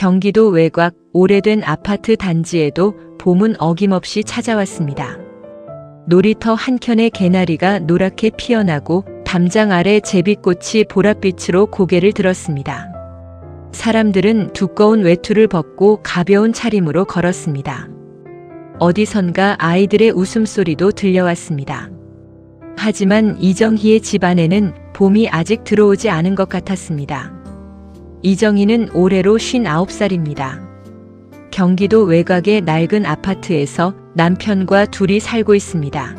경기도 외곽 오래된 아파트 단지에도 봄은 어김없이 찾아왔습니다. 놀이터 한켠에 개나리가 노랗게 피어나고 담장 아래 제비꽃이 보랏빛으로 고개를 들었습니다. 사람들은 두꺼운 외투를 벗고 가벼운 차림으로 걸었습니다. 어디선가 아이들의 웃음소리도 들려왔습니다. 하지만 이정희의 집 안에는 봄이 아직 들어오지 않은 것 같았습니다. 이정희는 올해로 59살입니다. 경기도 외곽의 낡은 아파트에서 남편과 둘이 살고 있습니다.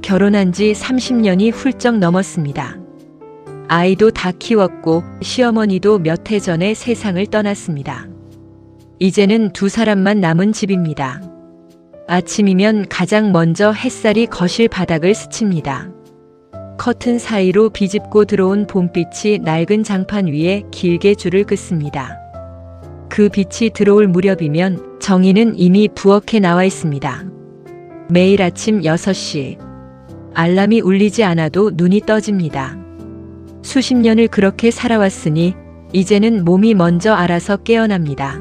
결혼한 지 30년이 훌쩍 넘었습니다. 아이도 다 키웠고 시어머니도 몇 해 전에 세상을 떠났습니다. 이제는 두 사람만 남은 집입니다. 아침이면 가장 먼저 햇살이 거실 바닥을 스칩니다. 커튼 사이로 비집고 들어온 봄빛이 낡은 장판 위에 길게 줄을 긋습니다. 그 빛이 들어올 무렵이면 정희는 이미 부엌에 나와 있습니다. 매일 아침 6시. 알람이 울리지 않아도 눈이 떠집니다. 수십 년을 그렇게 살아왔으니 이제는 몸이 먼저 알아서 깨어납니다.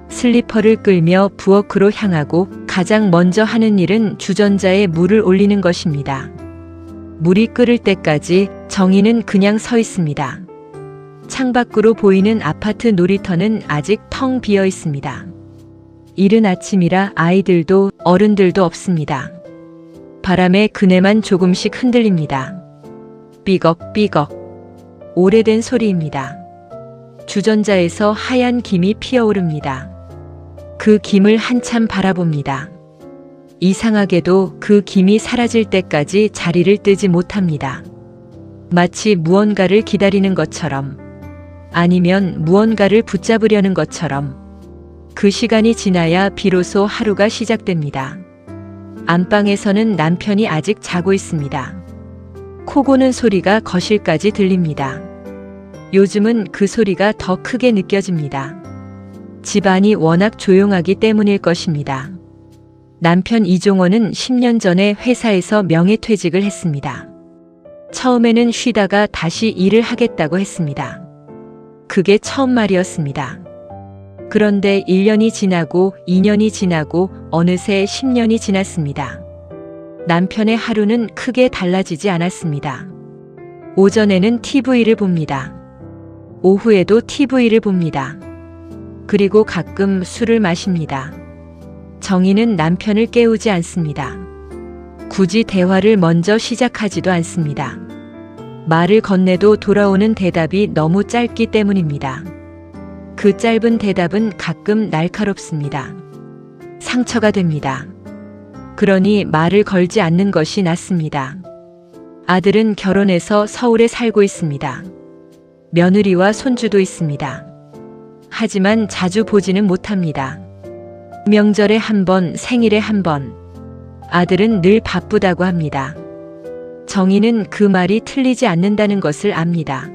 슬리퍼를 끌며 부엌으로 향하고 가장 먼저 하는 일은 주전자에 물을 올리는 것입니다. 물이 끓을 때까지 정희는 그냥 서 있습니다. 창밖으로 보이는 아파트 놀이터는 아직 텅 비어 있습니다. 이른 아침이라 아이들도 어른들도 없습니다. 바람에 그네만 조금씩 흔들립니다. 삐걱삐걱. 오래된 소리입니다. 주전자에서 하얀 김이 피어오릅니다. 그 김을 한참 바라봅니다. 이상하게도 그 김이 사라질 때까지 자리를 뜨지 못합니다. 마치 무언가를 기다리는 것처럼, 아니면 무언가를 붙잡으려는 것처럼. 그 시간이 지나야 비로소 하루가 시작됩니다. 안방에서는 남편이 아직 자고 있습니다. 코 고는 소리가 거실까지 들립니다. 요즘은 그 소리가 더 크게 느껴집니다. 집안이 워낙 조용하기 때문일 것입니다. 남편 이종원은 10년 전에 회사에서 명예퇴직을 했습니다. 처음에는 쉬다가 다시 일을 하겠다고 했습니다. 그게 처음 말이었습니다. 그런데 1년이 지나고 2년이 지나고 어느새 10년이 지났습니다. 남편의 하루는 크게 달라지지 않았습니다. 오전에는 TV를 봅니다. 오후에도 TV를 봅니다. 그리고 가끔 술을 마십니다. 정희는 남편을 깨우지 않습니다. 굳이 대화를 먼저 시작하지도 않습니다. 말을 건네도 돌아오는 대답이 너무 짧기 때문입니다. 그 짧은 대답은 가끔 날카롭습니다. 상처가 됩니다. 그러니 말을 걸지 않는 것이 낫습니다. 아들은 결혼해서 서울에 살고 있습니다. 며느리와 손주도 있습니다. 하지만 자주 보지는 못합니다. 명절에 한 번, 생일에 한 번. 아들은 늘 바쁘다고 합니다. 정희는 그 말이 틀리지 않는다는 것을 압니다.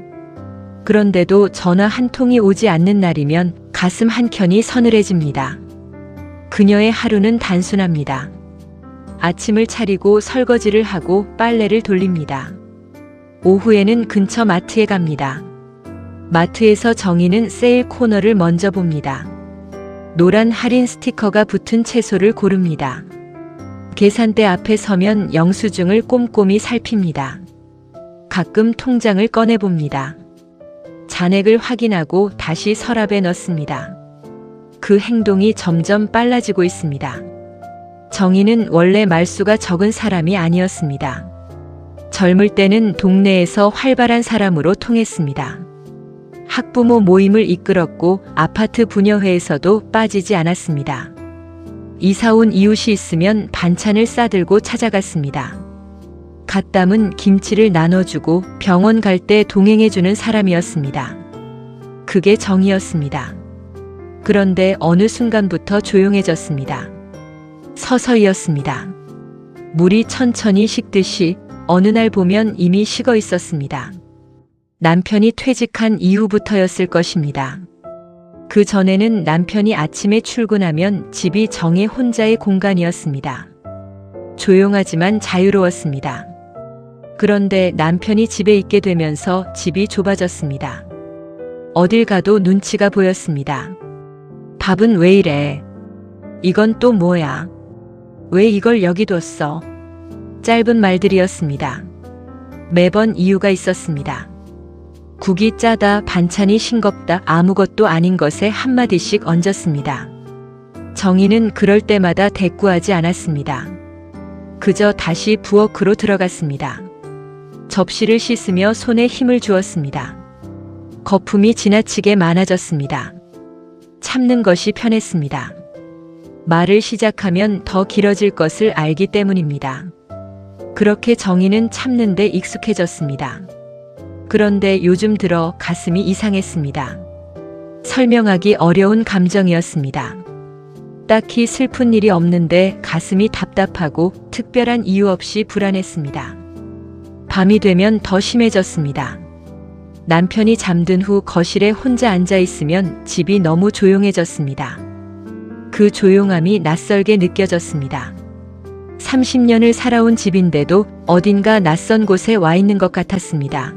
그런데도 전화 한 통이 오지 않는 날이면 가슴 한켠이 서늘해집니다. 그녀의 하루는 단순합니다. 아침을 차리고 설거지를 하고 빨래를 돌립니다. 오후에는 근처 마트에 갑니다. 마트에서 정희는 세일 코너를 먼저 봅니다. 노란 할인 스티커가 붙은 채소를 고릅니다. 계산대 앞에 서면 영수증을 꼼꼼히 살핍니다. 가끔 통장을 꺼내봅니다. 잔액을 확인하고 다시 서랍에 넣습니다. 그 행동이 점점 빨라지고 있습니다. 정희는 원래 말수가 적은 사람이 아니었습니다. 젊을 때는 동네에서 활발한 사람으로 통했습니다. 학부모 모임을 이끌었고 아파트 부녀회에서도 빠지지 않았습니다. 이사 온 이웃이 있으면 반찬을 싸들고 찾아갔습니다. 갓 담은 김치를 나눠주고 병원 갈 때 동행해주는 사람이었습니다. 그게 정이었습니다. 그런데 어느 순간부터 조용해졌습니다. 서서히였습니다. 물이 천천히 식듯이 어느 날 보면 이미 식어 있었습니다. 남편이 퇴직한 이후부터였을 것입니다. 그 전에는 남편이 아침에 출근하면 집이 정의 혼자의 공간이었습니다. 조용하지만 자유로웠습니다. 그런데 남편이 집에 있게 되면서 집이 좁아졌습니다. 어딜 가도 눈치가 보였습니다. 밥은 왜 이래? 이건 또 뭐야? 왜 이걸 여기 뒀어? 짧은 말들이었습니다. 매번 이유가 있었습니다. 국이 짜다, 반찬이 싱겁다, 아무것도 아닌 것에 한마디씩 얹었습니다. 정희는 그럴 때마다 대꾸하지 않았습니다. 그저 다시 부엌으로 들어갔습니다. 접시를 씻으며 손에 힘을 주었습니다. 거품이 지나치게 많아졌습니다. 참는 것이 편했습니다. 말을 시작하면 더 길어질 것을 알기 때문입니다. 그렇게 정희는 참는 데 익숙해졌습니다. 그런데 요즘 들어 가슴이 이상했습니다. 설명하기 어려운 감정이었습니다. 딱히 슬픈 일이 없는데 가슴이 답답하고 특별한 이유 없이 불안했습니다. 밤이 되면 더 심해졌습니다. 남편이 잠든 후 거실에 혼자 앉아 있으면 집이 너무 조용해졌습니다. 그 조용함이 낯설게 느껴졌습니다. 30년을 살아온 집인데도 어딘가 낯선 곳에 와 있는 것 같았습니다.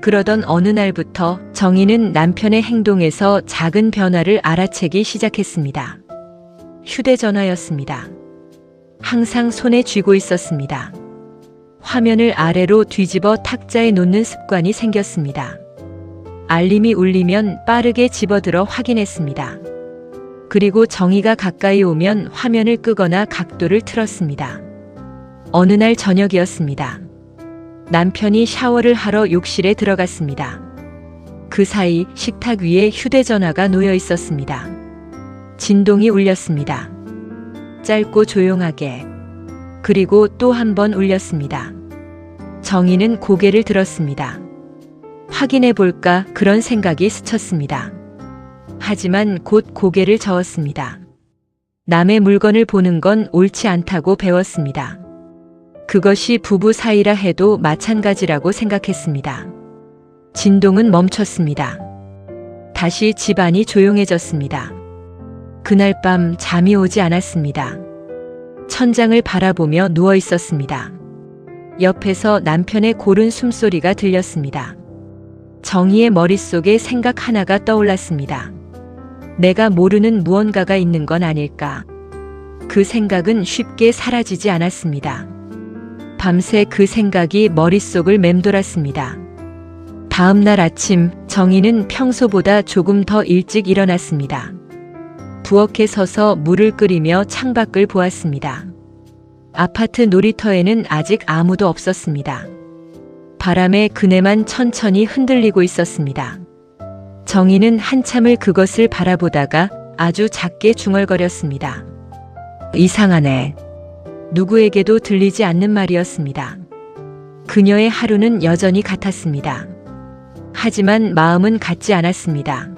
그러던 어느 날부터 정희는 남편의 행동에서 작은 변화를 알아채기 시작했습니다. 휴대전화였습니다. 항상 손에 쥐고 있었습니다. 화면을 아래로 뒤집어 탁자에 놓는 습관이 생겼습니다. 알림이 울리면 빠르게 집어들어 확인했습니다. 그리고 정희가 가까이 오면 화면을 끄거나 각도를 틀었습니다. 어느 날 저녁이었습니다. 남편이 샤워를 하러 욕실에 들어갔습니다. 그 사이 식탁 위에 휴대전화가 놓여 있었습니다. 진동이 울렸습니다. 짧고 조용하게. 그리고 또 한 번 울렸습니다. 정희는 고개를 들었습니다. 확인해 볼까 그런 생각이 스쳤습니다. 하지만 곧 고개를 저었습니다. 남의 물건을 보는 건 옳지 않다고 배웠습니다. 그것이 부부 사이라 해도 마찬가지라고 생각했습니다. 진동은 멈췄습니다. 다시 집안이 조용해졌습니다. 그날 밤 잠이 오지 않았습니다. 천장을 바라보며 누워 있었습니다. 옆에서 남편의 고른 숨소리가 들렸습니다. 정희의 머릿속에 생각 하나가 떠올랐습니다. 내가 모르는 무언가가 있는 건 아닐까. 그 생각은 쉽게 사라지지 않았습니다. 밤새 그 생각이 머릿속을 맴돌았습니다. 다음 날 아침 정희는 평소보다 조금 더 일찍 일어났습니다. 부엌에 서서 물을 끓이며 창밖을 보았습니다. 아파트 놀이터에는 아직 아무도 없었습니다. 바람에 그네만 천천히 흔들리고 있었습니다. 정희는 한참을 그것을 바라보다가 아주 작게 중얼거렸습니다. 이상하네. 누구에게도 들리지 않는 말이었습니다. 그녀의 하루는 여전히 같았습니다. 하지만 마음은 같지 않았습니다.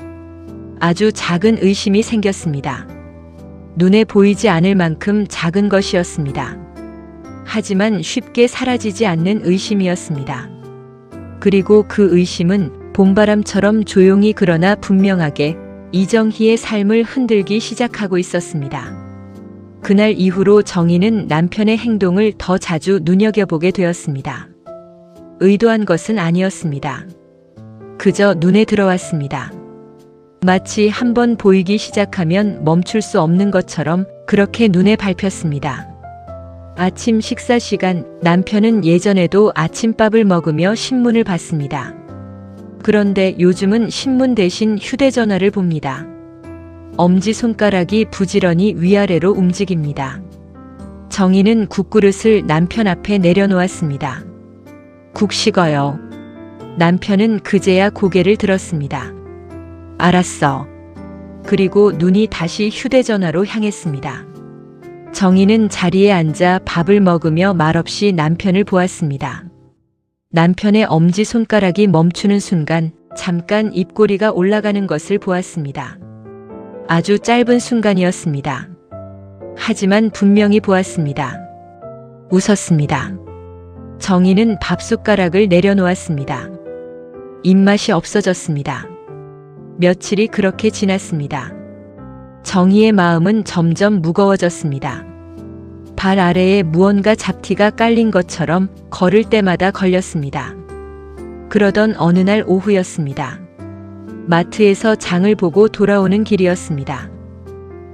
아주 작은 의심이 생겼습니다. 눈에 보이지 않을 만큼 작은 것이었습니다. 하지만 쉽게 사라지지 않는 의심이었습니다. 그리고 그 의심은 봄바람처럼 조용히 그러나 분명하게 이정희의 삶을 흔들기 시작하고 있었습니다. 그날 이후로 정희는 남편의 행동을 더 자주 눈여겨보게 되었습니다. 의도한 것은 아니었습니다. 그저 눈에 들어왔습니다. 마치 한번 보이기 시작하면 멈출 수 없는 것처럼 그렇게 눈에 밟혔습니다. 아침 식사 시간, 남편은 예전에도 아침밥을 먹으며 신문을 봤습니다. 그런데 요즘은 신문 대신 휴대전화를 봅니다. 엄지손가락이 부지런히 위아래로 움직입니다. 정희는 국그릇을 남편 앞에 내려놓았습니다. 국 식어요. 남편은 그제야 고개를 들었습니다. 알았어. 그리고 눈이 다시 휴대전화로 향했습니다. 정희는 자리에 앉아 밥을 먹으며 말없이 남편을 보았습니다. 남편의 엄지손가락이 멈추는 순간 잠깐 입꼬리가 올라가는 것을 보았습니다. 아주 짧은 순간이었습니다. 하지만 분명히 보았습니다. 웃었습니다. 정희는 밥숟가락을 내려놓았습니다. 입맛이 없어졌습니다. 며칠이 그렇게 지났습니다. 정희의 마음은 점점 무거워졌습니다. 발 아래에 무언가 잡티가 깔린 것처럼 걸을 때마다 걸렸습니다. 그러던 어느 날 오후였습니다. 마트에서 장을 보고 돌아오는 길이었습니다.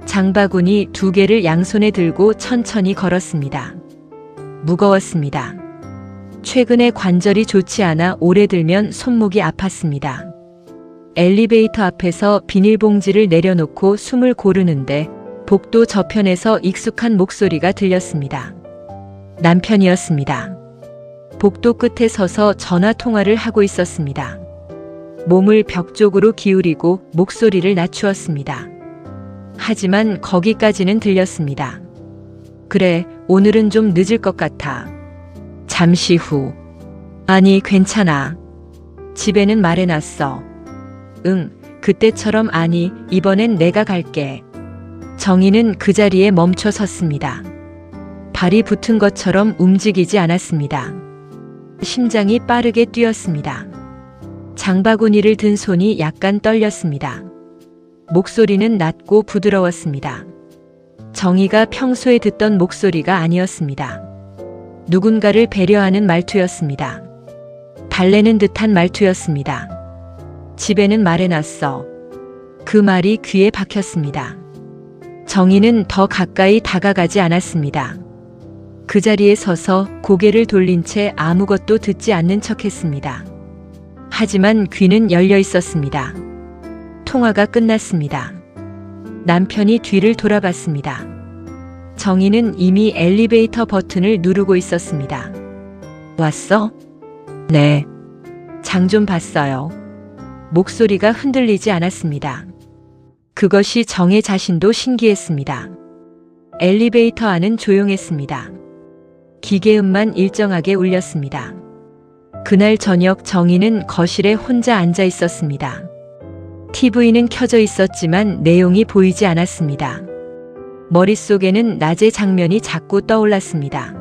장바구니 2개를 양손에 들고 천천히 걸었습니다. 무거웠습니다. 최근에 관절이 좋지 않아 오래 들면 손목이 아팠습니다. 엘리베이터 앞에서 비닐봉지를 내려놓고 숨을 고르는데 복도 저편에서 익숙한 목소리가 들렸습니다. 남편이었습니다. 복도 끝에 서서 전화 통화를 하고 있었습니다. 몸을 벽 쪽으로 기울이고 목소리를 낮추었습니다. 하지만 거기까지는 들렸습니다. 그래, 오늘은 좀 늦을 것 같아. 잠시 후. 아니, 괜찮아. 집에는 말해놨어. 응, 그때처럼 아니, 이번엔 내가 갈게. 정희는 그 자리에 멈춰 섰습니다. 발이 붙은 것처럼 움직이지 않았습니다. 심장이 빠르게 뛰었습니다. 장바구니를 든 손이 약간 떨렸습니다. 목소리는 낮고 부드러웠습니다. 정희가 평소에 듣던 목소리가 아니었습니다. 누군가를 배려하는 말투였습니다. 달래는 듯한 말투였습니다. 집에는 말해놨어. 그 말이 귀에 박혔습니다. 정희는 더 가까이 다가가지 않았습니다. 그 자리에 서서 고개를 돌린 채 아무것도 듣지 않는 척했습니다. 하지만 귀는 열려 있었습니다. 통화가 끝났습니다. 남편이 뒤를 돌아봤습니다. 정희는 이미 엘리베이터 버튼을 누르고 있었습니다. 왔어? 네. 장 좀 봤어요. 목소리가 흔들리지 않았습니다. 그것이 정의 자신도 신기했습니다. 엘리베이터 안은 조용했습니다. 기계음만 일정하게 울렸습니다. 그날 저녁 정희는 거실에 혼자 앉아 있었습니다. TV는 켜져 있었지만 내용이 보이지 않았습니다. 머릿속에는 낮의 장면이 자꾸 떠올랐습니다.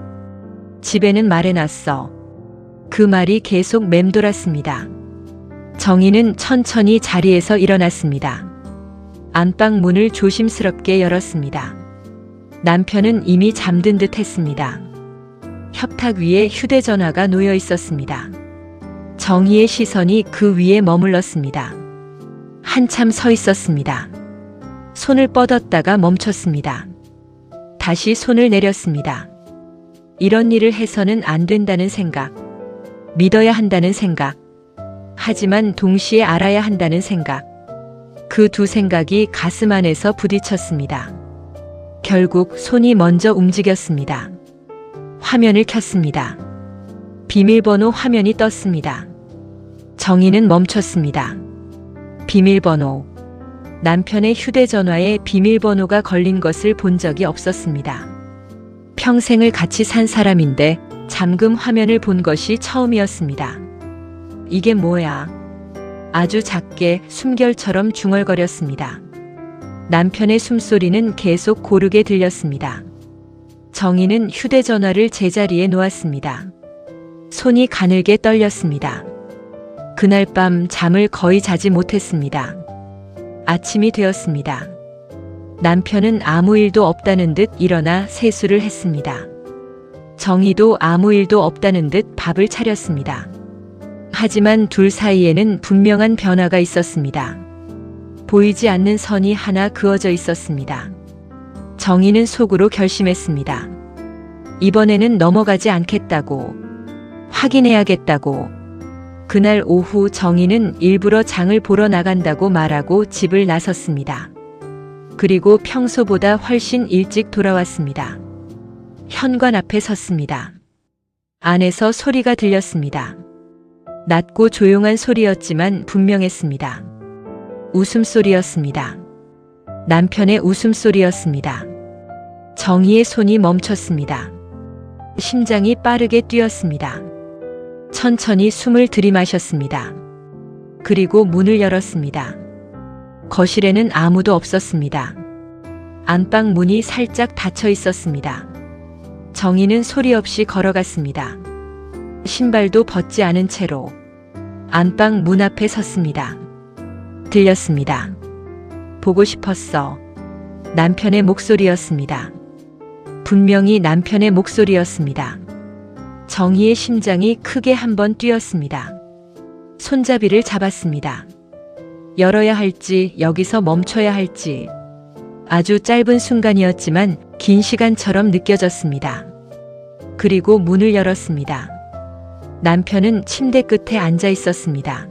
집에는 말해놨어. 그 말이 계속 맴돌았습니다. 정희는 천천히 자리에서 일어났습니다. 안방 문을 조심스럽게 열었습니다. 남편은 이미 잠든 듯 했습니다. 협탁 위에 휴대전화가 놓여 있었습니다. 정희의 시선이 그 위에 머물렀습니다. 한참 서 있었습니다. 손을 뻗었다가 멈췄습니다. 다시 손을 내렸습니다. 이런 일을 해서는 안 된다는 생각, 믿어야 한다는 생각, 하지만 동시에 알아야 한다는 생각, 그 두 생각이 가슴 안에서 부딪혔습니다. 결국 손이 먼저 움직였습니다. 화면을 켰습니다. 비밀번호 화면이 떴습니다. 정희는 멈췄습니다. 비밀번호. 남편의 휴대전화에 비밀번호가 걸린 것을 본 적이 없었습니다. 평생을 같이 산 사람인데 잠금 화면을 본 것이 처음이었습니다. 이게 뭐야? 아주 작게 숨결처럼 중얼거렸습니다. 남편의 숨소리는 계속 고르게 들렸습니다. 정희는 휴대전화를 제자리에 놓았습니다. 손이 가늘게 떨렸습니다. 그날 밤 잠을 거의 자지 못했습니다. 아침이 되었습니다. 남편은 아무 일도 없다는 듯 일어나 세수를 했습니다. 정희도 아무 일도 없다는 듯 밥을 차렸습니다. 하지만 둘 사이에는 분명한 변화가 있었습니다. 보이지 않는 선이 하나 그어져 있었습니다. 정희는 속으로 결심했습니다. 이번에는 넘어가지 않겠다고, 확인해야겠다고. 그날 오후 정희는 일부러 장을 보러 나간다고 말하고 집을 나섰습니다. 그리고 평소보다 훨씬 일찍 돌아왔습니다. 현관 앞에 섰습니다. 안에서 소리가 들렸습니다. 낮고 조용한 소리였지만 분명했습니다. 웃음소리였습니다. 남편의 웃음소리였습니다. 정희의 손이 멈췄습니다. 심장이 빠르게 뛰었습니다. 천천히 숨을 들이마셨습니다. 그리고 문을 열었습니다. 거실에는 아무도 없었습니다. 안방 문이 살짝 닫혀 있었습니다. 정희는 소리 없이 걸어갔습니다. 신발도 벗지 않은 채로 안방 문 앞에 섰습니다. 들렸습니다. 보고 싶었어. 남편의 목소리였습니다. 분명히 남편의 목소리였습니다. 정희의 심장이 크게 한번 뛰었습니다. 손잡이를 잡았습니다. 열어야 할지 여기서 멈춰야 할지 아주 짧은 순간이었지만 긴 시간처럼 느껴졌습니다. 그리고 문을 열었습니다. 남편은 침대 끝에 앉아 있었습니다.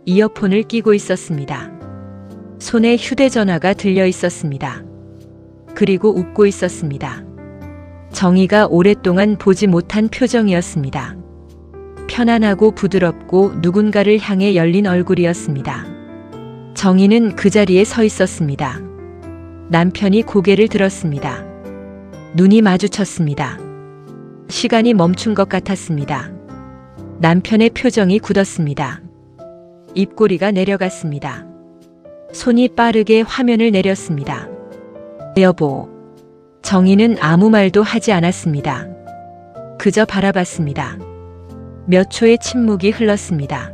이어폰을 끼고 있었습니다. 손에 휴대전화가 들려 있었습니다. 그리고 웃고 있었습니다. 정희가 오랫동안 보지 못한 표정이었습니다. 편안하고 부드럽고 누군가를 향해 열린 얼굴이었습니다. 정희는 그 자리에 서 있었습니다. 남편이 고개를 들었습니다. 눈이 마주쳤습니다. 시간이 멈춘 것 같았습니다. 남편의 표정이 굳었습니다. 입꼬리가 내려갔습니다. 손이 빠르게 화면을 내렸습니다. 여보. 정희는 아무 말도 하지 않았습니다. 그저 바라봤습니다. 몇 초의 침묵이 흘렀습니다.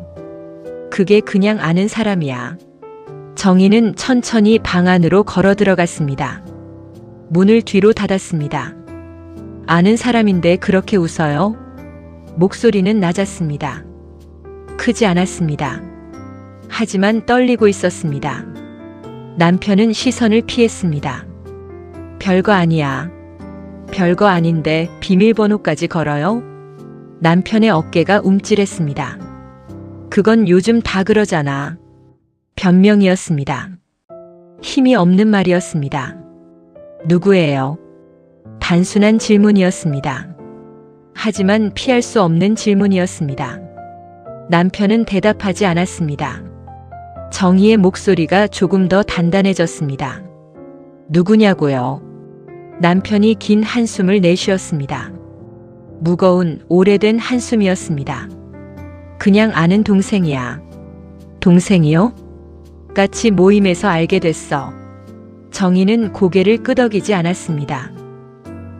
그게 그냥 아는 사람이야. 정희는 천천히 방 안으로 걸어 들어갔습니다. 문을 뒤로 닫았습니다. 아는 사람인데 그렇게 웃어요? 목소리는 낮았습니다. 크지 않았습니다. 하지만 떨리고 있었습니다. 남편은 시선을 피했습니다. 별거 아니야. 별거 아닌데 비밀번호까지 걸어요? 남편의 어깨가 움찔했습니다. 그건 요즘 다 그러잖아. 변명이었습니다. 힘이 없는 말이었습니다. 누구예요? 단순한 질문이었습니다. 하지만 피할 수 없는 질문이었습니다. 남편은 대답하지 않았습니다. 정희의 목소리가 조금 더 단단해졌습니다. 누구냐고요? 남편이 긴 한숨을 내쉬었습니다. 무거운 오래된 한숨이었습니다. 그냥 아는 동생이야. 동생이요? 같이 모임에서 알게 됐어. 정희는 고개를 끄덕이지 않았습니다.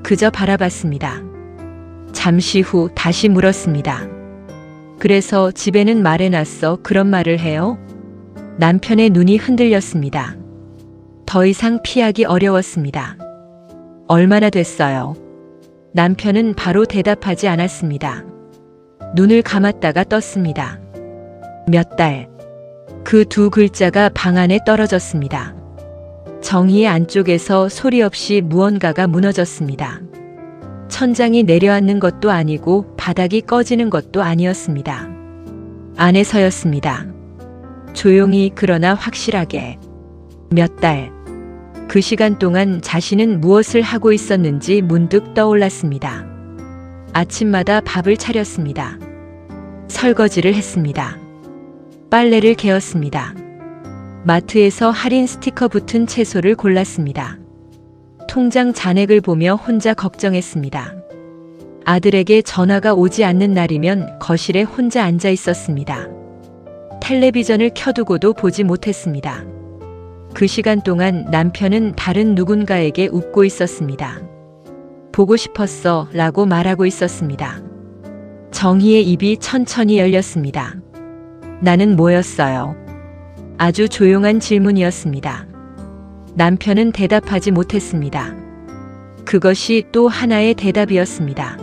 그저 바라봤습니다. 잠시 후 다시 물었습니다. 그래서 집에는 말해놨어. 그런 말을 해요? 남편의 눈이 흔들렸습니다. 더 이상 피하기 어려웠습니다. 얼마나 됐어요? 남편은 바로 대답하지 않았습니다. 눈을 감았다가 떴습니다. 몇 달. 그 두 글자가 방 안에 떨어졌습니다. 정희의 안쪽에서 소리 없이 무언가가 무너졌습니다. 천장이 내려앉는 것도 아니고 바닥이 꺼지는 것도 아니었습니다. 안에서였습니다. 조용히 그러나 확실하게. 몇 달. 그 시간 동안 자신은 무엇을 하고 있었는지 문득 떠올랐습니다. 아침마다 밥을 차렸습니다. 설거지를 했습니다. 빨래를 개었습니다. 마트에서 할인 스티커 붙은 채소를 골랐습니다. 통장 잔액을 보며 혼자 걱정했습니다. 아들에게 전화가 오지 않는 날이면 거실에 혼자 앉아 있었습니다. 텔레비전을 켜두고도 보지 못했습니다. 그 시간 동안 남편은 다른 누군가에게 웃고 있었습니다. 보고 싶었어 라고 말하고 있었습니다. 정희의 입이 천천히 열렸습니다. 나는 뭐였어요? 아주 조용한 질문이었습니다. 남편은 대답하지 못했습니다. 그것이 또 하나의 대답이었습니다.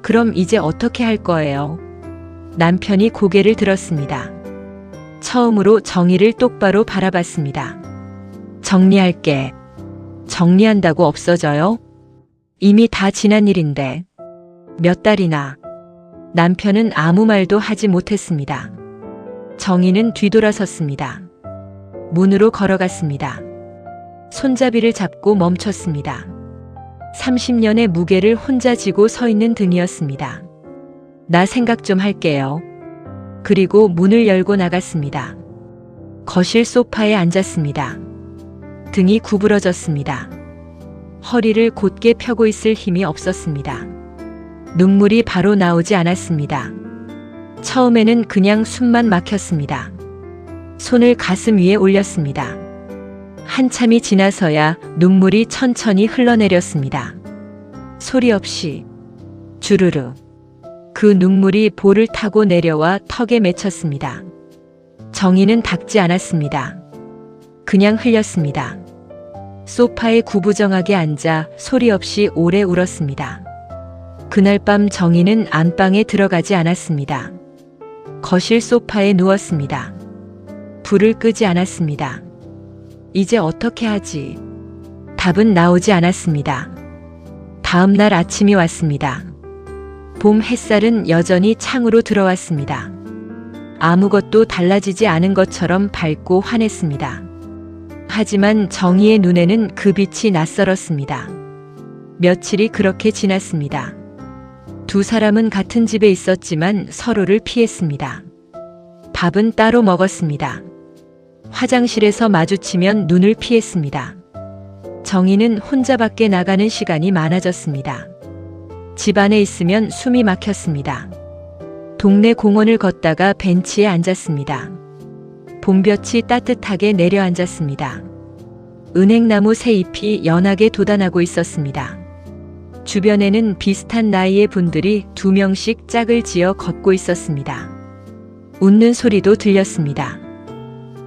그럼 이제 어떻게 할 거예요? 남편이 고개를 들었습니다. 처음으로 정희를 똑바로 바라봤습니다. 정리할게. 정리한다고 없어져요? 이미 다 지난 일인데. 몇 달이나. 남편은 아무 말도 하지 못했습니다. 정희는 뒤돌아섰습니다. 문으로 걸어갔습니다. 손잡이를 잡고 멈췄습니다. 30년의 무게를 혼자 지고 서 있는 등이었습니다. 나 생각 좀 할게요. 그리고 문을 열고 나갔습니다. 거실 소파에 앉았습니다. 등이 구부러졌습니다. 허리를 곧게 펴고 있을 힘이 없었습니다. 눈물이 바로 나오지 않았습니다. 처음에는 그냥 숨만 막혔습니다. 손을 가슴 위에 올렸습니다. 한참이 지나서야 눈물이 천천히 흘러내렸습니다. 소리 없이 주르르. 그 눈물이 볼을 타고 내려와 턱에 맺혔습니다. 정희는 닦지 않았습니다. 그냥 흘렸습니다. 소파에 구부정하게 앉아 소리 없이 오래 울었습니다. 그날 밤 정희는 안방에 들어가지 않았습니다. 거실 소파에 누웠습니다. 불을 끄지 않았습니다. 이제 어떻게 하지? 답은 나오지 않았습니다. 다음 날 아침이 왔습니다. 봄 햇살은 여전히 창으로 들어왔습니다. 아무것도 달라지지 않은 것처럼 밝고 환했습니다. 하지만 정희의 눈에는 그 빛이 낯설었습니다. 며칠이 그렇게 지났습니다. 두 사람은 같은 집에 있었지만 서로를 피했습니다. 밥은 따로 먹었습니다. 화장실에서 마주치면 눈을 피했습니다. 정희는 혼자 밖에 나가는 시간이 많아졌습니다. 집 안에 있으면 숨이 막혔습니다. 동네 공원을 걷다가 벤치에 앉았습니다. 봄볕이 따뜻하게 내려앉았습니다. 은행나무 새 잎이 연하게 돋아나고 있었습니다. 주변에는 비슷한 나이의 분들이 2명씩 짝을 지어 걷고 있었습니다. 웃는 소리도 들렸습니다.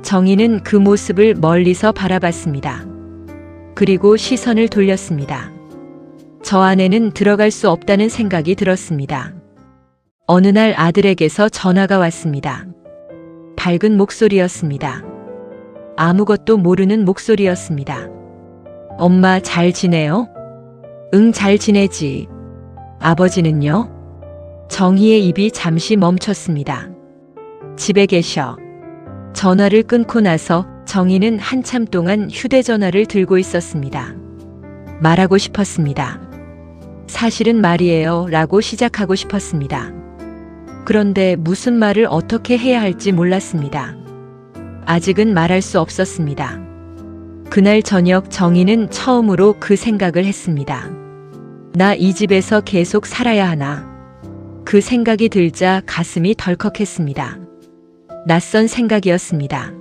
정희는 그 모습을 멀리서 바라봤습니다. 그리고 시선을 돌렸습니다. 저 안에는 들어갈 수 없다는 생각이 들었습니다. 어느 날 아들에게서 전화가 왔습니다. 밝은 목소리였습니다. 아무것도 모르는 목소리였습니다. 엄마 잘 지내요? 응, 잘 지내지. 아버지는요? 정희의 입이 잠시 멈췄습니다. 집에 계셔. 전화를 끊고 나서 정희는 한참 동안 휴대전화를 들고 있었습니다. 말하고 싶었습니다. 사실은 말이에요 라고 시작하고 싶었습니다. 그런데 무슨 말을 어떻게 해야 할지 몰랐습니다. 아직은 말할 수 없었습니다. 그날 저녁 정희는 처음으로 그 생각을 했습니다. 나 이 집에서 계속 살아야 하나? 그 생각이 들자 가슴이 덜컥했습니다. 낯선 생각이었습니다.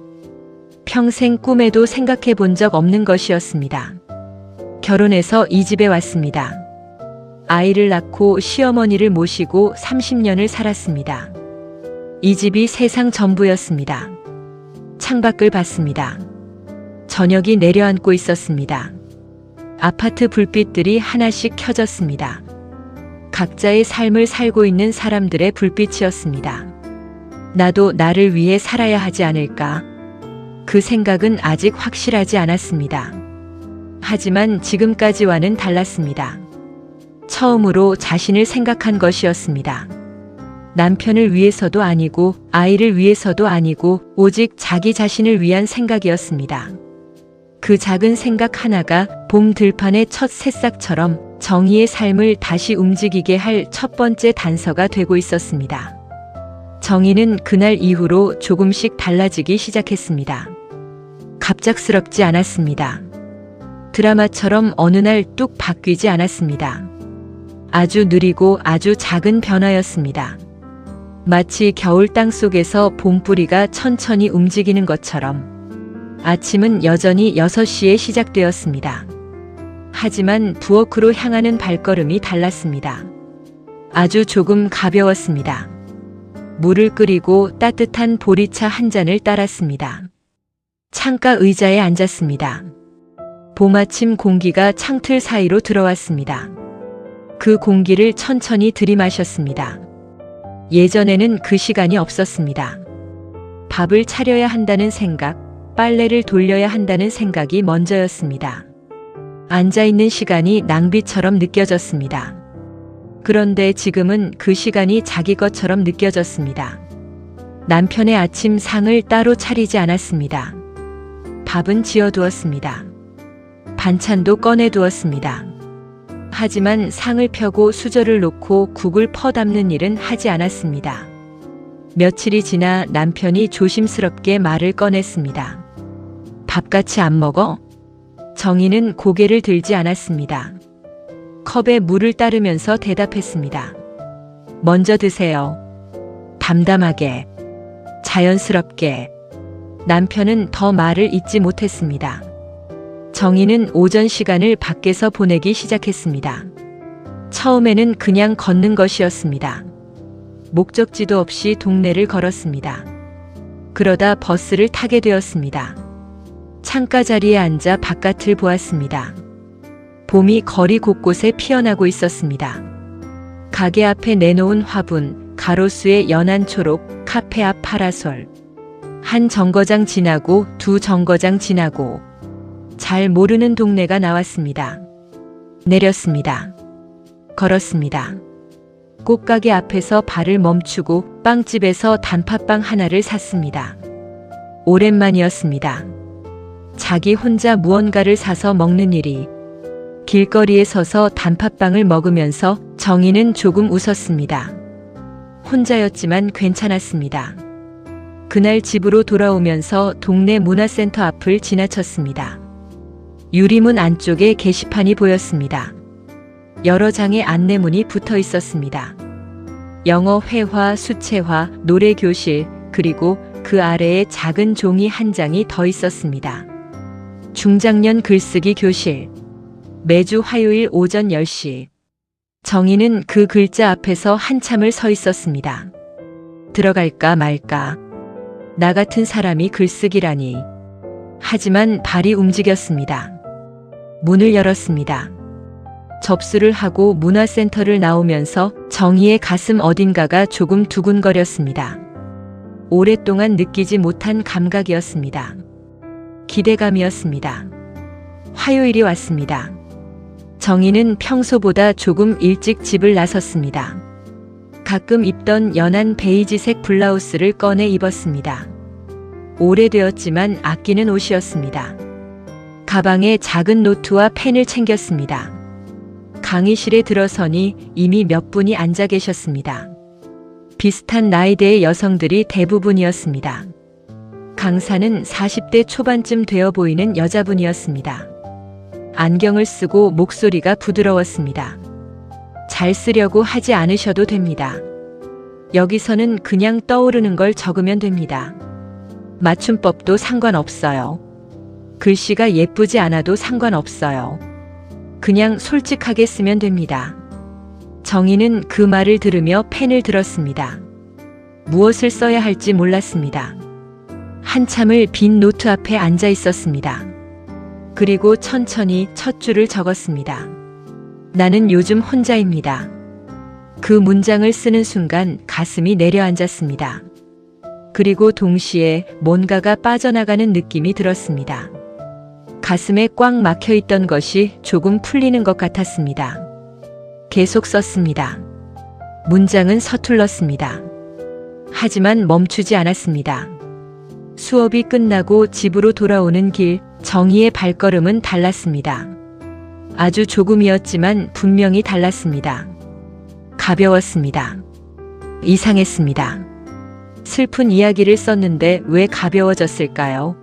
평생 꿈에도 생각해 본 적 없는 것이었습니다. 결혼해서 이 집에 왔습니다. 아이를 낳고 시어머니를 모시고 30년을 살았습니다. 이 집이 세상 전부였습니다. 창밖을 봤습니다. 저녁이 내려앉고 있었습니다. 아파트 불빛들이 하나씩 켜졌습니다. 각자의 삶을 살고 있는 사람들의 불빛이었습니다. 나도 나를 위해 살아야 하지 않을까? 그 생각은 아직 확실하지 않았습니다. 하지만 지금까지와는 달랐습니다. 처음으로 자신을 생각한 것이었습니다. 남편을 위해서도 아니고 아이를 위해서도 아니고 오직 자기 자신을 위한 생각이었습니다. 그 작은 생각 하나가 봄 들판의 첫 새싹처럼 정희의 삶을 다시 움직이게 할 첫 번째 단서가 되고 있었습니다. 정희는 그날 이후로 조금씩 달라지기 시작했습니다. 갑작스럽지 않았습니다. 드라마처럼 어느 날 뚝 바뀌지 않았습니다. 아주 느리고 아주 작은 변화였습니다. 마치 겨울 땅 속에서 봄뿌리가 천천히 움직이는 것처럼 아침은 여전히 6시에 시작되었습니다. 하지만 부엌으로 향하는 발걸음이 달랐습니다. 아주 조금 가벼웠습니다. 물을 끓이고 따뜻한 보리차 한 잔을 따랐습니다. 창가 의자에 앉았습니다. 봄 아침 공기가 창틀 사이로 들어왔습니다. 그 공기를 천천히 들이마셨습니다. 예전에는 그 시간이 없었습니다. 밥을 차려야 한다는 생각, 빨래를 돌려야 한다는 생각이 먼저였습니다. 앉아있는 시간이 낭비처럼 느껴졌습니다. 그런데 지금은 그 시간이 자기 것처럼 느껴졌습니다. 남편의 아침 상을 따로 차리지 않았습니다. 밥은 지어두었습니다. 반찬도 꺼내두었습니다. 하지만 상을 펴고 수저를 놓고 국을 퍼담는 일은 하지 않았습니다. 며칠이 지나 남편이 조심스럽게 말을 꺼냈습니다. 밥같이 안 먹어? 정희는 고개를 들지 않았습니다. 컵에 물을 따르면서 대답했습니다. 먼저 드세요. 담담하게, 자연스럽게. 남편은 더 말을 잇지 못했습니다. 정희는 오전 시간을 밖에서 보내기 시작했습니다. 처음에는 그냥 걷는 것이었습니다. 목적지도 없이 동네를 걸었습니다. 그러다 버스를 타게 되었습니다. 창가 자리에 앉아 바깥을 보았습니다. 봄이 거리 곳곳에 피어나고 있었습니다. 가게 앞에 내놓은 화분, 가로수의 연한 초록, 카페 앞 파라솔. 한 정거장 지나고 두 정거장 지나고 잘 모르는 동네가 나왔습니다. 내렸습니다. 걸었습니다. 꽃가게 앞에서 발을 멈추고 빵집에서 단팥빵 하나를 샀습니다. 오랜만이었습니다. 자기 혼자 무언가를 사서 먹는 일이. 길거리에 서서 단팥빵을 먹으면서 정희는 조금 웃었습니다. 혼자였지만 괜찮았습니다. 그날 집으로 돌아오면서 동네 문화센터 앞을 지나쳤습니다. 유리문 안쪽에 게시판이 보였습니다. 여러 장의 안내문이 붙어 있었습니다. 영어 회화, 수채화, 노래 교실, 그리고 그 아래에 작은 종이 한 장이 더 있었습니다. 중장년 글쓰기 교실. 매주 화요일 오전 10시. 정희는 그 글자 앞에서 한참을 서 있었습니다. 들어갈까 말까. 나 같은 사람이 글쓰기라니. 하지만 발이 움직였습니다. 문을 열었습니다. 접수를 하고 문화센터를 나오면서 정희의 가슴 어딘가가 조금 두근거렸습니다. 오랫동안 느끼지 못한 감각이었습니다. 기대감이었습니다. 화요일이 왔습니다. 정희는 평소보다 조금 일찍 집을 나섰습니다. 가끔 입던 연한 베이지색 블라우스를 꺼내 입었습니다. 오래되었지만 아끼는 옷이었습니다. 가방에 작은 노트와 펜을 챙겼습니다. 강의실에 들어서니 이미 몇 분이 앉아 계셨습니다. 비슷한 나이대의 여성들이 대부분이었습니다. 강사는 40대 초반쯤 되어 보이는 여자분이었습니다. 안경을 쓰고 목소리가 부드러웠습니다. 잘 쓰려고 하지 않으셔도 됩니다. 여기서는 그냥 떠오르는 걸 적으면 됩니다. 맞춤법도 상관없어요. 글씨가 예쁘지 않아도 상관없어요. 그냥 솔직하게 쓰면 됩니다. 정희는 그 말을 들으며 펜을 들었습니다. 무엇을 써야 할지 몰랐습니다. 한참을 빈 노트 앞에 앉아 있었습니다. 그리고 천천히 첫 줄을 적었습니다. 나는 요즘 혼자입니다. 그 문장을 쓰는 순간 가슴이 내려앉았습니다. 그리고 동시에 뭔가가 빠져나가는 느낌이 들었습니다. 가슴에 꽉 막혀 있던 것이 조금 풀리는 것 같았습니다. 계속 썼습니다. 문장은 서툴렀습니다. 하지만 멈추지 않았습니다. 수업이 끝나고 집으로 돌아오는 길, 정희의 발걸음은 달랐습니다. 아주 조금이었지만 분명히 달랐습니다. 가벼웠습니다. 이상했습니다. 슬픈 이야기를 썼는데 왜 가벼워졌을까요?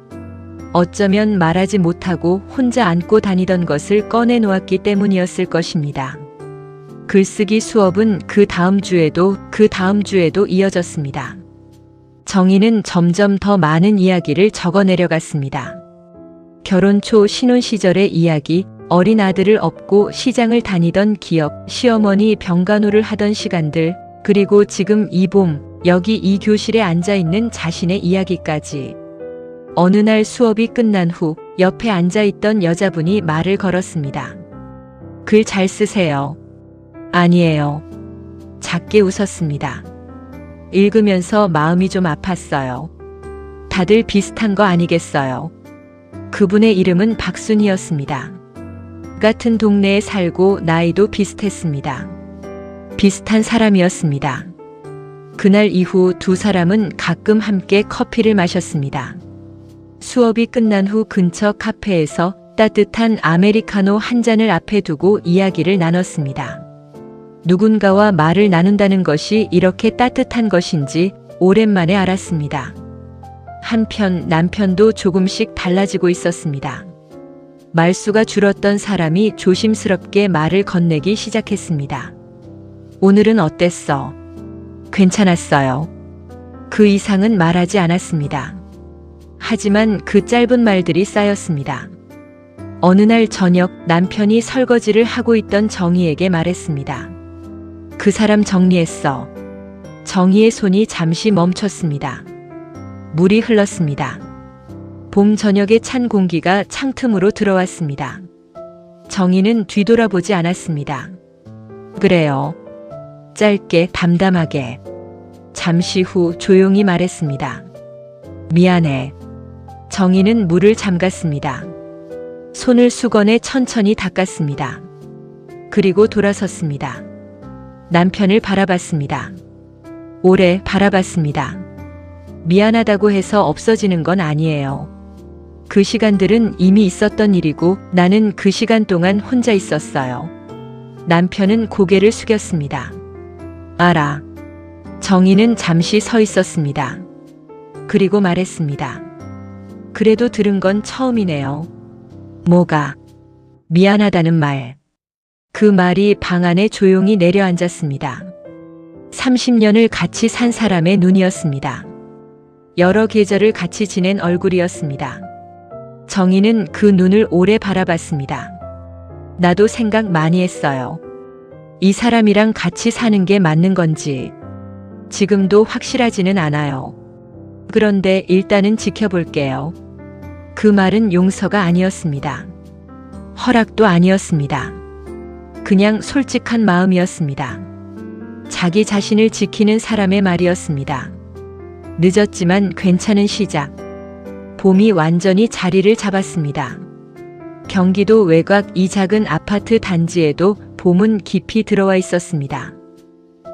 어쩌면 말하지 못하고 혼자 안고 다니던 것을 꺼내놓았기 때문이었을 것입니다. 글쓰기 수업은 그 다음 주에도 이어졌습니다. 정희는 점점 더 많은 이야기를 적어내려갔습니다. 결혼 초 신혼 시절의 이야기, 어린 아들을 업고 시장을 다니던 기억, 시어머니 병간호를 하던 시간들, 그리고 지금 이 봄, 여기 이 교실에 앉아있는 자신의 이야기까지. 어느 날 수업이 끝난 후 옆에 앉아있던 여자분이 말을 걸었습니다. 글 잘 쓰세요. 아니에요. 작게 웃었습니다. 읽으면서 마음이 좀 아팠어요. 다들 비슷한 거 아니겠어요? 그분의 이름은 박순이었습니다. 같은 동네에 살고 나이도 비슷했습니다. 비슷한 사람이었습니다. 그날 이후 두 사람은 가끔 함께 커피를 마셨습니다. 수업이 끝난 후 근처 카페에서 따뜻한 아메리카노 한 잔을 앞에 두고 이야기를 나눴습니다. 누군가와 말을 나눈다는 것이 이렇게 따뜻한 것인지 오랜만에 알았습니다. 한편 남편도 조금씩 달라지고 있었습니다. 말수가 줄었던 사람이 조심스럽게 말을 건네기 시작했습니다. 오늘은 어땠어? 괜찮았어요. 그 이상은 말하지 않았습니다. 하지만 그 짧은 말들이 쌓였습니다. 어느 날 저녁 남편이 설거지를 하고 있던 정희에게 말했습니다. 그 사람 정리했어. 정희의 손이 잠시 멈췄습니다. 물이 흘렀습니다. 봄 저녁의 찬 공기가 창틈으로 들어왔습니다. 정희는 뒤돌아보지 않았습니다. 그래요. 짧게 담담하게. 잠시 후 조용히 말했습니다. 미안해. 정희는 물을 잠갔습니다. 손을 수건에 천천히 닦았습니다. 그리고 돌아섰습니다. 남편을 바라봤습니다. 오래 바라봤습니다. 미안하다고 해서 없어지는 건 아니에요. 그 시간들은 이미 있었던 일이고 나는 그 시간 동안 혼자 있었어요. 남편은 고개를 숙였습니다. 알아. 정희는 잠시 서 있었습니다. 그리고 말했습니다. 그래도 들은 건 처음이네요. 뭐가? 미안하다는 말. 그 말이 방 안에 조용히 내려앉았습니다. 30년을 같이 산 사람의 눈이었습니다. 여러 계절을 같이 지낸 얼굴이었습니다. 정희는 그 눈을 오래 바라봤습니다. 나도 생각 많이 했어요. 이 사람이랑 같이 사는 게 맞는 건지 지금도 확실하지는 않아요. 그런데 일단은 지켜볼게요. 그 말은 용서가 아니었습니다. 허락도 아니었습니다. 그냥 솔직한 마음이었습니다. 자기 자신을 지키는 사람의 말이었습니다. 늦었지만 괜찮은 시작. 봄이 완전히 자리를 잡았습니다. 경기도 외곽 이 작은 아파트 단지에도 봄은 깊이 들어와 있었습니다.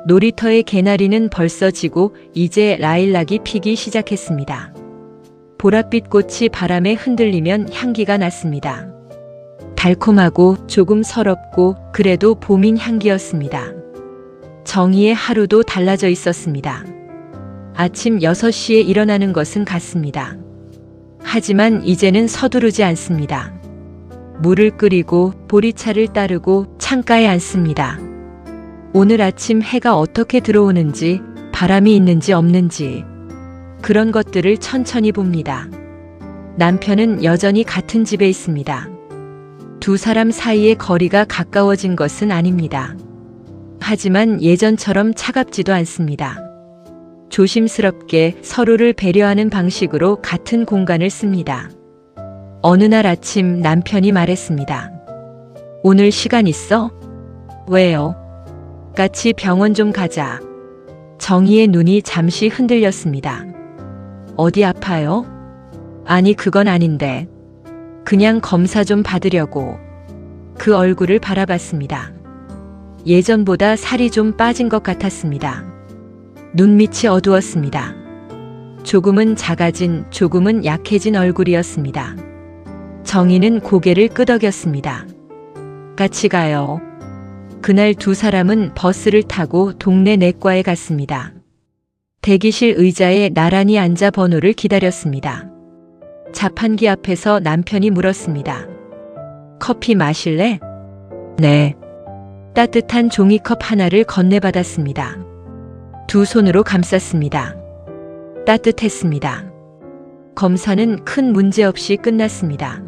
놀이터의 개나리는 벌써 지고 이제 라일락이 피기 시작했습니다. 보랏빛 꽃이 바람에 흔들리면 향기가 났습니다. 달콤하고 조금 서럽고 그래도 봄인 향기였습니다. 정희의 하루도 달라져 있었습니다. 아침 6시에 일어나는 것은 같습니다. 하지만 이제는 서두르지 않습니다. 물을 끓이고 보리차를 따르고 창가에 앉습니다. 오늘 아침 해가 어떻게 들어오는지, 바람이 있는지 없는지 그런 것들을 천천히 봅니다. 남편은 여전히 같은 집에 있습니다. 두 사람 사이의 거리가 가까워진 것은 아닙니다. 하지만 예전처럼 차갑지도 않습니다. 조심스럽게 서로를 배려하는 방식으로 같은 공간을 씁니다. 어느 날 아침 남편이 말했습니다. 오늘 시간 있어? 왜요? 같이 병원 좀 가자. 정희의 눈이 잠시 흔들렸습니다. 어디 아파요? 아니 그건 아닌데. 그냥 검사 좀 받으려고. 그 얼굴을 바라봤습니다. 예전보다 살이 좀 빠진 것 같았습니다. 눈밑이 어두웠습니다. 조금은 작아진, 조금은 약해진 얼굴이었습니다. 정희는 고개를 끄덕였습니다. 같이 가요. 그날 두 사람은 버스를 타고 동네 내과에 갔습니다. 대기실 의자에 나란히 앉아 번호를 기다렸습니다. 자판기 앞에서 남편이 물었습니다. 커피 마실래? 네. 따뜻한 종이컵 하나를 건네받았습니다. 두 손으로 감쌌습니다. 따뜻했습니다. 검사는 큰 문제 없이 끝났습니다.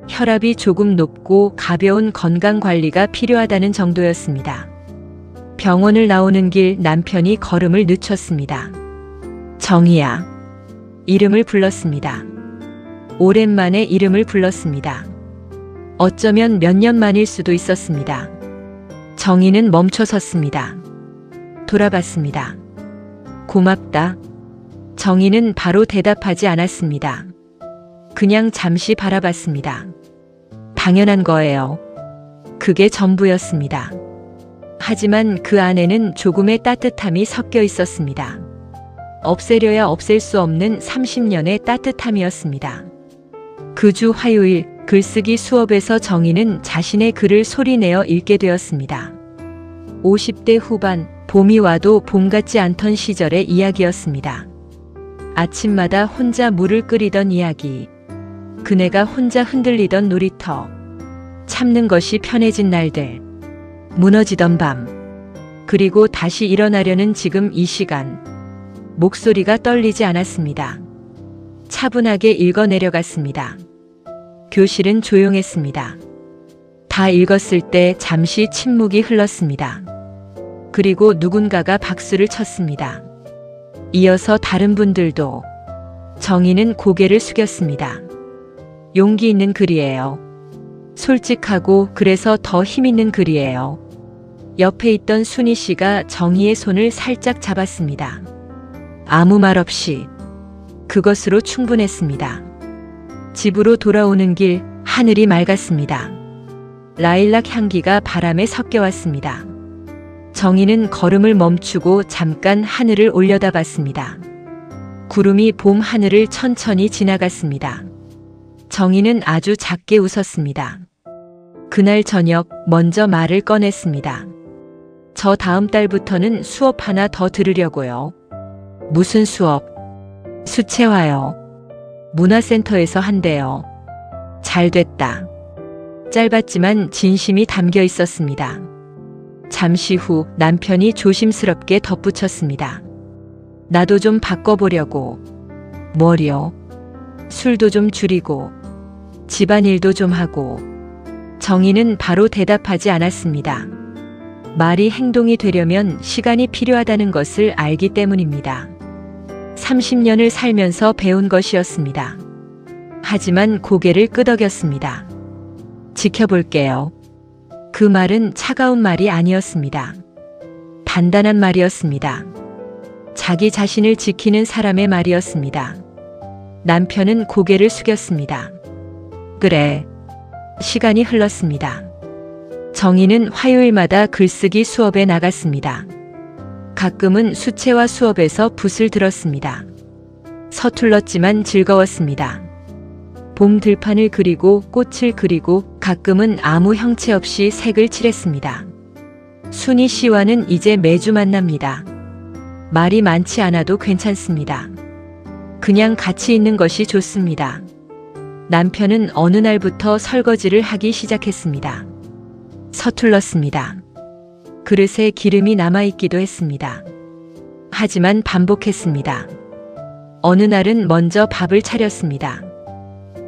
혈압이 조금 높고 가벼운 건강관리가 필요하다는 정도였습니다. 병원을 나오는 길 남편이 걸음을 늦췄습니다. 정희야. 이름을 불렀습니다. 오랜만에 이름을 불렀습니다. 어쩌면 몇 년 만일 수도 있었습니다. 정희는 멈춰 섰습니다. 돌아봤습니다. 고맙다. 정희는 바로 대답하지 않았습니다. 그냥 잠시 바라봤습니다. 당연한 거예요. 그게 전부였습니다. 하지만 그 안에는 조금의 따뜻함이 섞여 있었습니다. 없애려야 없앨 수 없는 30년의 따뜻함이었습니다. 그 주 화요일 글쓰기 수업에서 정희는 자신의 글을 소리내어 읽게 되었습니다. 50대 후반, 봄이 와도 봄 같지 않던 시절의 이야기였습니다. 아침마다 혼자 물을 끓이던 이야기, 그네가 혼자 흔들리던 놀이터, 참는 것이 편해진 날들, 무너지던 밤, 그리고 다시 일어나려는 지금 이 시간. 목소리가 떨리지 않았습니다. 차분하게 읽어 내려갔습니다. 교실은 조용했습니다. 다 읽었을 때 잠시 침묵이 흘렀습니다. 그리고 누군가가 박수를 쳤습니다. 이어서 다른 분들도. 정희는 고개를 숙였습니다. 용기 있는 글이에요. 솔직하고 그래서 더 힘있는 글이에요. 옆에 있던 순희 씨가 정희의 손을 살짝 잡았습니다. 아무 말 없이. 그것으로 충분했습니다. 집으로 돌아오는 길 하늘이 맑았습니다. 라일락 향기가 바람에 섞여왔습니다. 정희는 걸음을 멈추고 잠깐 하늘을 올려다봤습니다. 구름이 봄 하늘을 천천히 지나갔습니다. 정희는 아주 작게 웃었습니다. 그날 저녁 먼저 말을 꺼냈습니다. 저 다음 달부터는 수업 하나 더 들으려고요. 무슨 수업? 수채화요. 문화센터에서 한대요. 잘 됐다. 짧았지만 진심이 담겨 있었습니다. 잠시 후 남편이 조심스럽게 덧붙였습니다. 나도 좀 바꿔보려고. 뭐요? 술도 좀 줄이고 집안일도 좀 하고. 정희는 바로 대답하지 않았습니다. 말이 행동이 되려면 시간이 필요하다는 것을 알기 때문입니다. 30년을 살면서 배운 것이었습니다. 하지만 고개를 끄덕였습니다. 지켜볼게요. 그 말은 차가운 말이 아니었습니다. 단단한 말이었습니다. 자기 자신을 지키는 사람의 말이었습니다. 남편은 고개를 숙였습니다. 그래. 시간이 흘렀습니다. 정희는 화요일마다 글쓰기 수업에 나갔습니다. 가끔은 수채화 수업에서 붓을 들었습니다. 서툴렀지만 즐거웠습니다. 봄 들판을 그리고 꽃을 그리고 가끔은 아무 형체 없이 색을 칠했습니다. 순희 씨와는 이제 매주 만납니다. 말이 많지 않아도 괜찮습니다. 그냥 같이 있는 것이 좋습니다. 남편은 어느 날부터 설거지를 하기 시작했습니다. 서툴렀습니다. 그릇에 기름이 남아있기도 했습니다. 하지만 반복했습니다. 어느 날은 먼저 밥을 차렸습니다.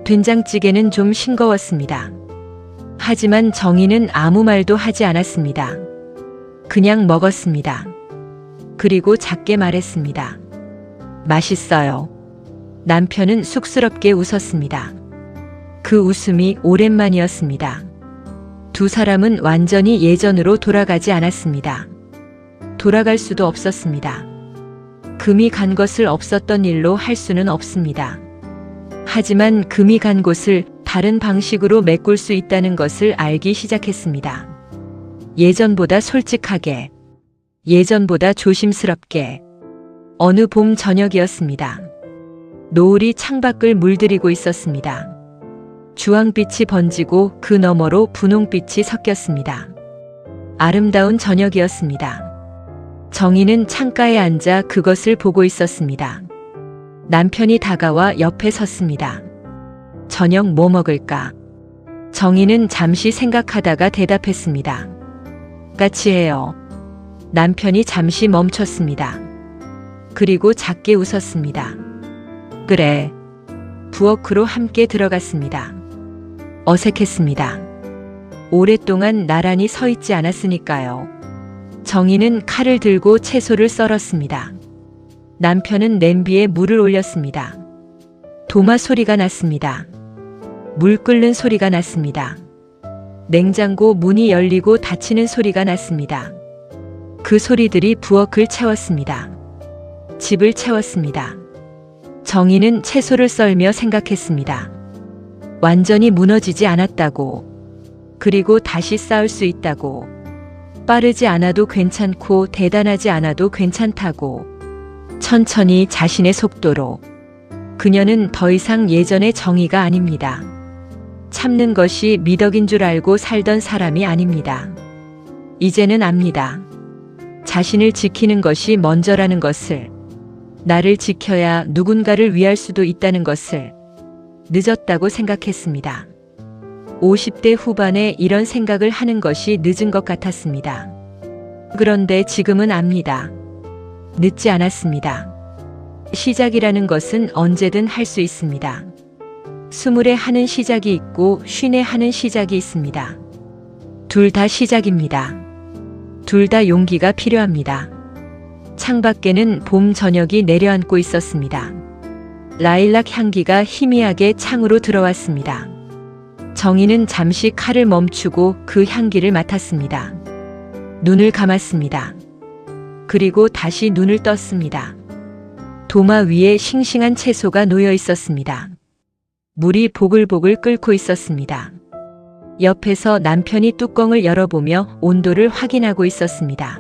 된장찌개는 좀 싱거웠습니다. 하지만 정희는 아무 말도 하지 않았습니다. 그냥 먹었습니다. 그리고 작게 말했습니다. 맛있어요. 남편은 쑥스럽게 웃었습니다. 그 웃음이 오랜만이었습니다. 두 사람은 완전히 예전으로 돌아가지 않았습니다. 돌아갈 수도 없었습니다. 금이 간 것을 없었던 일로 할 수는 없습니다. 하지만 금이 간 곳을 다른 방식으로 메꿀 수 있다는 것을 알기 시작했습니다. 예전보다 솔직하게, 예전보다 조심스럽게. 어느 봄 저녁이었습니다. 노을이 창밖을 물들이고 있었습니다. 주황빛이 번지고 그 너머로 분홍빛이 섞였습니다. 아름다운 저녁이었습니다. 정희는 창가에 앉아 그것을 보고 있었습니다. 남편이 다가와 옆에 섰습니다. 저녁 뭐 먹을까? 정희는 잠시 생각하다가 대답했습니다. 같이 해요. 남편이 잠시 멈췄습니다. 그리고 작게 웃었습니다. 그래. 부엌으로 함께 들어갔습니다. 어색했습니다. 오랫동안 나란히 서 있지 않았으니까요. 정희는 칼을 들고 채소를 썰었습니다. 남편은 냄비에 물을 올렸습니다. 도마 소리가 났습니다. 물 끓는 소리가 났습니다. 냉장고 문이 열리고 닫히는 소리가 났습니다. 그 소리들이 부엌을 채웠습니다. 집을 채웠습니다. 정희는 채소를 썰며 생각했습니다. 완전히 무너지지 않았다고. 그리고 다시 쌓을 수 있다고. 빠르지 않아도 괜찮고 대단하지 않아도 괜찮다고. 천천히 자신의 속도로. 그녀는 더 이상 예전의 정희가 아닙니다. 참는 것이 미덕인 줄 알고 살던 사람이 아닙니다. 이제는 압니다. 자신을 지키는 것이 먼저라는 것을. 나를 지켜야 누군가를 위할 수도 있다는 것을. 늦었다고 생각했습니다. 50대 후반에 이런 생각을 하는 것이 늦은 것 같았습니다. 그런데 지금은 압니다. 늦지 않았습니다. 시작이라는 것은 언제든 할 수 있습니다. 20에 하는 시작이 있고 50에 하는 시작이 있습니다. 둘 다 시작입니다. 둘 다 용기가 필요합니다. 창밖에는 봄 저녁이 내려앉고 있었습니다. 라일락 향기가 희미하게 창으로 들어왔습니다. 정희는 잠시 칼을 멈추고 그 향기를 맡았습니다. 눈을 감았습니다. 그리고 다시 눈을 떴습니다. 도마 위에 싱싱한 채소가 놓여 있었습니다. 물이 보글보글 끓고 있었습니다. 옆에서 남편이 뚜껑을 열어보며 온도를 확인하고 있었습니다.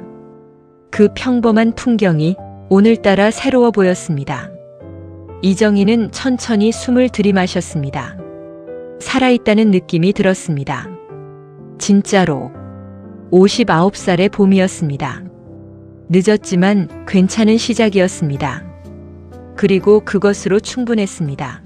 그 평범한 풍경이 오늘따라 새로워 보였습니다. 이정희는 천천히 숨을 들이마셨습니다. 살아있다는 느낌이 들었습니다. 진짜로 59살의 봄이었습니다. 늦었지만 괜찮은 시작이었습니다. 그리고 그것으로 충분했습니다.